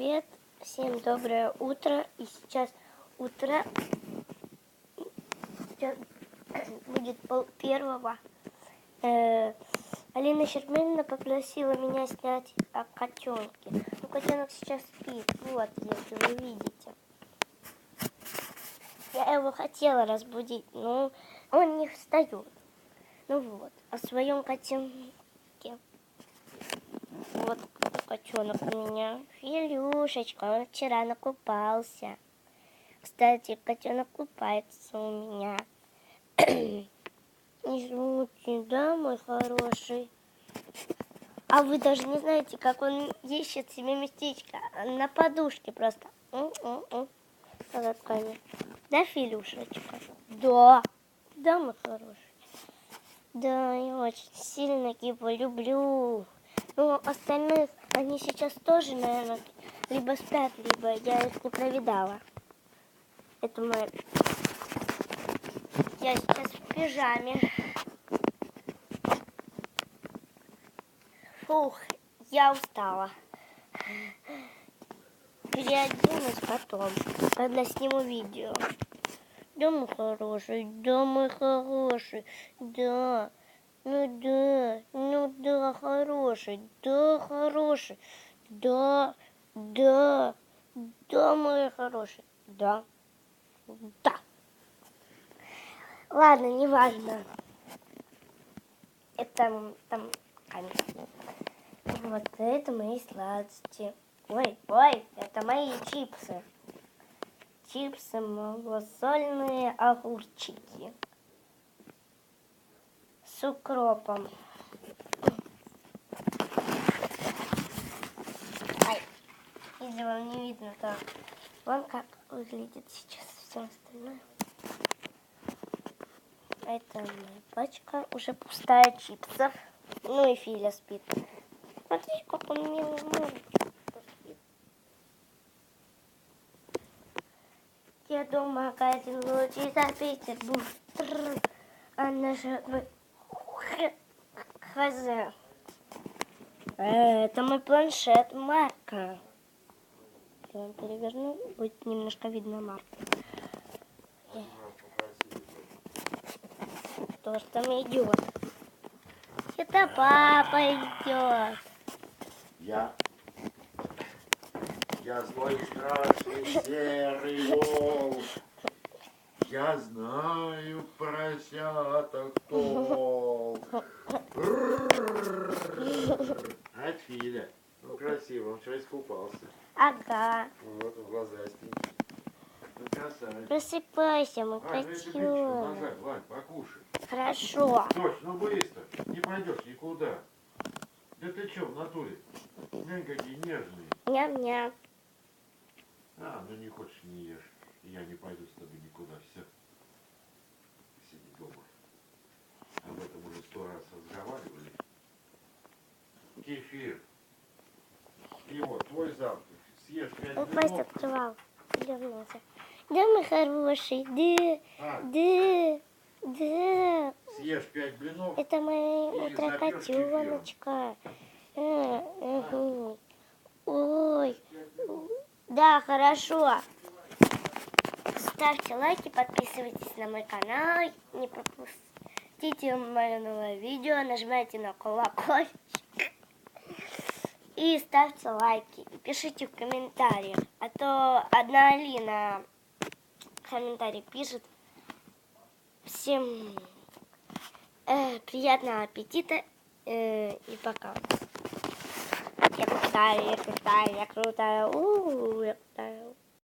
привет! Всем доброе утро. И сейчас утро. Сейчас будет 1:30. Алина Щербинина попросила меня снять о котенке. Ну, котенок сейчас спит. Вот, если вы видите. Я его хотела разбудить, но он не встает. Ну вот, о своем котенке. Вот котенок у меня. Филюшечка, он вчера накупался. Кстати, котенок купается у меня. Извините, да, мой хороший? А вы даже не знаете, как он ищет себе местечко на подушке просто. Колотками. Да, Филюшечка? Да. Да, мой хороший? Да, я очень сильно его люблю. Ну, остальных, они сейчас тоже, наверное, либо спят, либо я их не провидала. Это моя... Я сейчас в пижаме. Фух, я устала. Переоденусь потом, когда сниму видео. Да, мой хороший, да, мой хороший, да. Ну да, хороший, да, мой хороший, да. Ладно, неважно. Это там камера. Вот это мои сладости. Ой, это мои чипсы. Чипсы малосольные огурчики. С укропом. Ай, если вам не видно, то вон как выглядит сейчас все остальное. Это моя пачка, уже пустая чипсов. Ну и Филя спит. Смотрите, как он милый мордочку спит. Я дома один лучший за Петербург. А наша хз. Это мой планшет Марка. Я вам переверну, будет немножко видно Марку. Кто ж там идет? Это папа идет. Я злой, страшный, серый волк. Я знаю поросяток толк. А Филя, ну красиво, он вчера искупался. Ага. Вот, в глазастенький. Ну красавец. Просыпайся, мой Вань, ну если бричку котенок. назад, Вань, покушай. Хорошо. Дочь, ну быстро, не пойдешь никуда. Да ты что, в натуре? Глянь, какие нежные. Ням-ням. А, ну не хочешь, не ешь. Я не пойду с тобой никуда, все. Сиди дома. Об этом уже 100 раз разговаривали. Кефир. И вот, твой завтрак. Съешь 5 Он пасть блинов. открывал. Вернулся. Да, мой хороший. Да. Съешь 5 блинов. Это моя И запьешь утрокотеночка. Ой. Да, хорошо. Ставьте лайки, подписывайтесь на мой канал. Не пропустите мое новое видео. Нажимайте на колокольчик. И ставьте лайки. И пишите в комментариях. А то одна Алина комментарий пишет. Всем приятного аппетита и пока. Я крутая, я крутая. Я крутая.